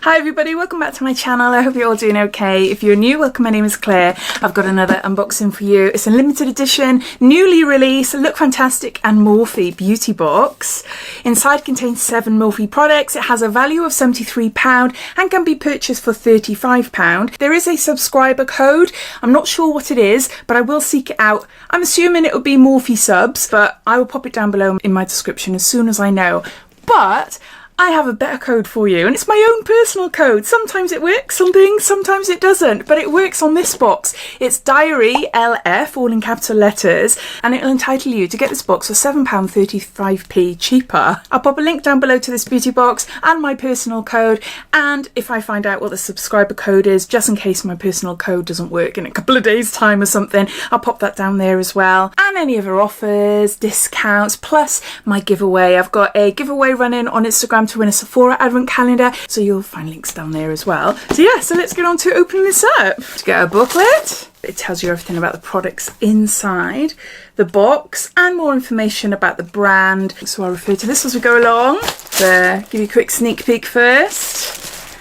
Hi everybody, welcome back to my channel. I hope you're all doing okay. If you're new, welcome. My name is Claire. I've got another unboxing for you. It's a limited edition, newly released Lookfantastic and Morphe beauty box. Inside contains 7 Morphe products. It has a value of £73 and can be purchased for £35. There is a subscriber code. I'm not sure what it is, but I will seek it out. I'm assuming it will be Morphe subs, but I will pop it down below in my description as soon as I know. But I have a better code for you, and it's my own personal code. Sometimes it works on things, sometimes it doesn't, but it works on this box. It's Diary LF, all in capital letters, and it'll entitle you to get this box for £7.35p cheaper. I'll pop a link down below to this beauty box and my personal code, and if I find out what the subscriber code is, just in case my personal code doesn't work in a couple of days' time or something, I'll pop that down there as well. And any other offers, discounts, plus my giveaway. I've got a giveaway running on Instagram to win a Sephora advent calendar, so you'll find links down there as well. So yeah, so let's get on to opening this up. To get a booklet, it tells you everything about the products inside the box and more information about the brand. So I'll refer to this as we go along. Give you a quick sneak peek first.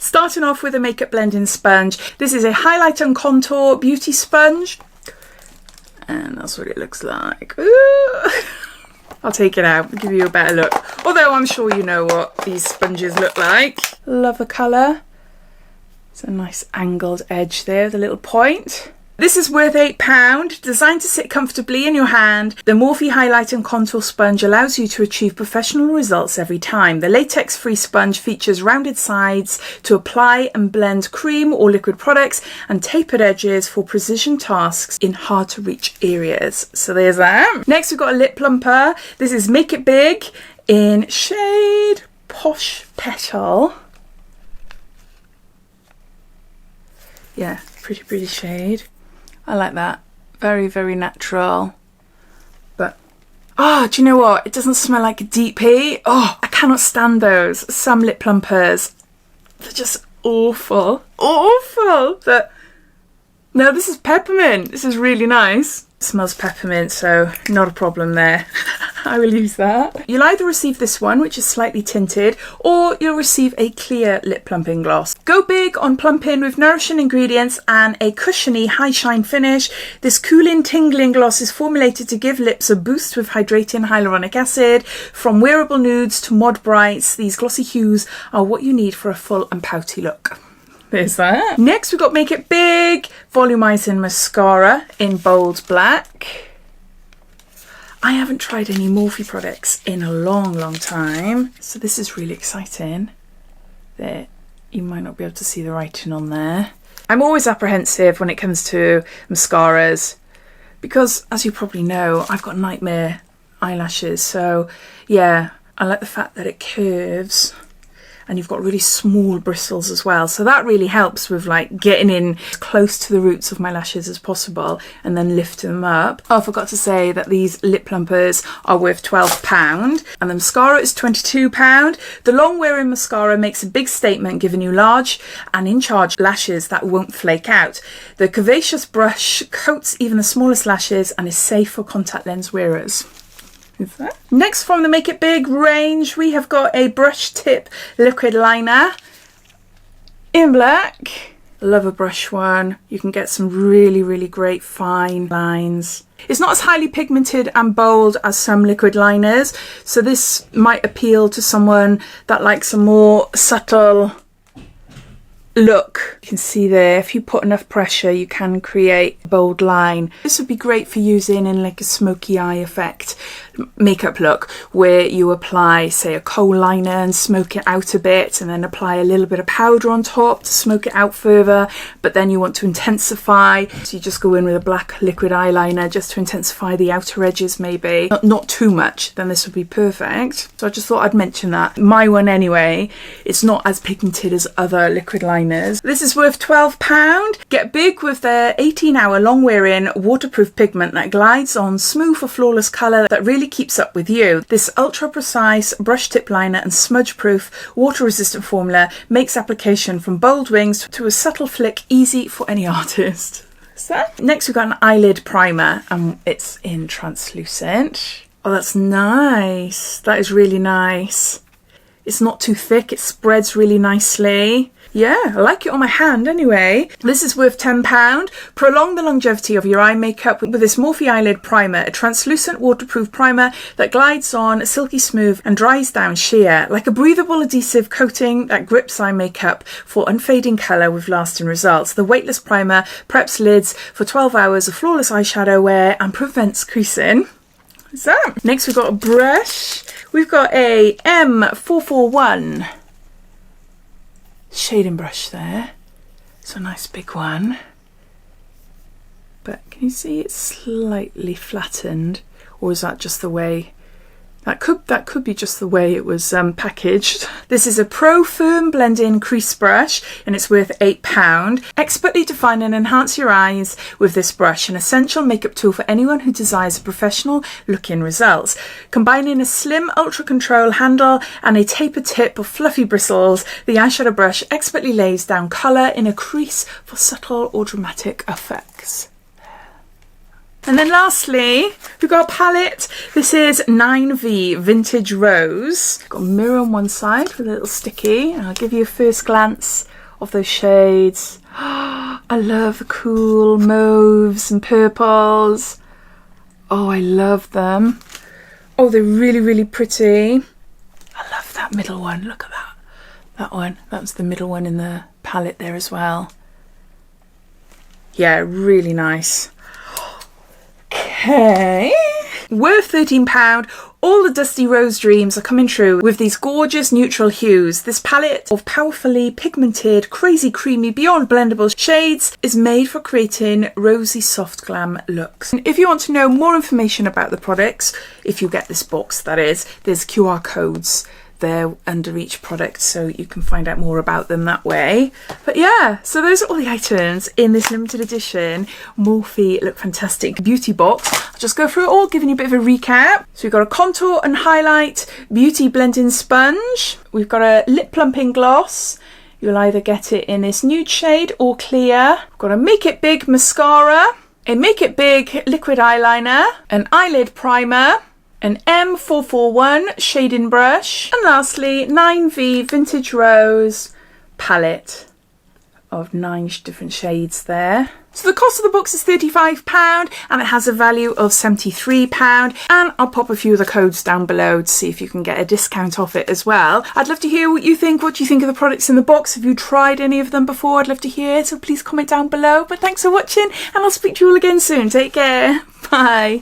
Starting off with a makeup blending sponge. This is a highlight and contour beauty sponge, and that's what it looks like. Ooh. I'll take it out and give you a better look. Although I'm sure you know what these sponges look like. Love the colour. It's a nice angled edge there, the little point. This is worth £8, designed to sit comfortably in your hand. The Morphe Highlight and Contour Sponge allows you to achieve professional results every time. The latex-free sponge features rounded sides to apply and blend cream or liquid products and tapered edges for precision tasks in hard-to-reach areas. So there's that. Next, we've got a lip plumper. This is Make It Big in shade Posh Petal. Yeah, pretty shade. I like that. Very, very natural. But, do you know what? It doesn't smell like a DP. Oh, I cannot stand those. Some lip plumpers, they're just awful. Awful. No, this is peppermint. This is really nice. It smells peppermint, so not a problem there. I will use that. You'll either receive this one, which is slightly tinted, or you'll receive a clear lip plumping gloss. Go big on plumping with nourishing ingredients and a cushiony high shine finish. This cooling, tingling gloss is formulated to give lips a boost with hydrating hyaluronic acid. From wearable nudes to mod brights, these glossy hues are what you need for a full and pouty look. There's that. Next, we've got Make It Big Volumizing Mascara in bold black. I haven't tried any Morphe products in a long time, so this is really exciting. There, you might not be able to see the writing on there. I'm always apprehensive when it comes to mascaras because, as you probably know, I've got nightmare eyelashes. So yeah, I like the fact that it curves and you've got really small bristles as well. So that really helps with like getting in as close to the roots of my lashes as possible and then lifting them up. Oh, I forgot to say that these lip plumpers are worth £12 and the mascara is £22. The long wearing mascara makes a big statement, giving you large and in charge lashes that won't flake out. The curvaceous brush coats even the smallest lashes and is safe for contact lens wearers. Next, from the Make It Big range, we have got a brush tip liquid liner in black. Love a brush one. You can get some really great fine lines. It's not as highly pigmented and bold as some liquid liners, so this might appeal to someone that likes a more subtle look. You can see there, if you put enough pressure, you can create a bold line. This would be great for using in like a smoky eye effect makeup look, where you apply, say, a kohl liner and smoke it out a bit, and then apply a little bit of powder on top to smoke it out further, but then you want to intensify, so you just go in with a black liquid eyeliner just to intensify the outer edges, maybe. Not too much, then this would be perfect. So I just thought I'd mention that. My one anyway, it's not as pigmented as other liquid liners. This is worth £12. Get big with their 18-hour long-wearing waterproof pigment that glides on smooth or flawless colour that really keeps up with you. This ultra-precise brush tip liner and smudge-proof water-resistant formula makes application from bold wings to a subtle flick easy for any artist. Next, we've got an eyelid primer, and it's in translucent. Oh, that's nice. That is really nice. It's not too thick, it spreads really nicely. Yeah, I like it on my hand anyway. This is worth £10. Prolong the longevity of your eye makeup with this Morphe Eyelid Primer, a translucent waterproof primer that glides on silky smooth and dries down sheer, like a breathable adhesive coating that grips eye makeup for unfading colour with lasting results. The weightless primer preps lids for 12 hours of flawless eyeshadow wear and prevents creasing. So, next we've got a brush. We've got a M441 shading brush there. It's a nice big one. But can you see it's slightly flattened? Or is that just the way? That could be just the way it was packaged. This is a Pro Firm Blend-In Crease brush and it's worth £8. Expertly define and enhance your eyes with this brush, an essential makeup tool for anyone who desires a professional look-in results. Combining a slim ultra control handle and a tapered tip of fluffy bristles, the eyeshadow brush expertly lays down colour in a crease for subtle or dramatic effects. And then lastly, we've got a palette. This is 9V Vintage Rose. Got a mirror on one side with a little sticky. And I'll give you a first glance of those shades. I love the cool mauves and purples. Oh, I love them. Oh, they're really, really pretty. I love that middle one. Look at that. That one. That's the middle one in the palette there as well. Yeah, really nice. Okay, worth £13. All the dusty rose dreams are coming true with these gorgeous neutral hues. This palette of powerfully pigmented, crazy creamy, beyond blendable shades is made for creating rosy soft glam looks. And if you want to know more information about the products, if you get this box that is, there's QR codes there under each product so you can find out more about them that way. But yeah, so those are all the items in this limited edition Morphe Lookfantastic beauty box. I'll just go through it all, giving you a bit of a recap. So we've got a contour and highlight beauty blending sponge. We've got a lip plumping gloss. You'll either get it in this nude shade or clear. We've got a Make It Big mascara, a Make It Big liquid eyeliner, an eyelid primer, an M441 shading brush, and lastly 9V Vintage Rose palette of 9 different shades there. So the cost of the box is £35 and it has a value of £73, and I'll pop a few of the codes down below to see if you can get a discount off it as well. I'd love to hear what you think. What do you think of the products in the box? Have you tried any of them before? I'd love to hear, so please comment down below. But thanks for watching and I'll speak to you all again soon. Take care. Bye.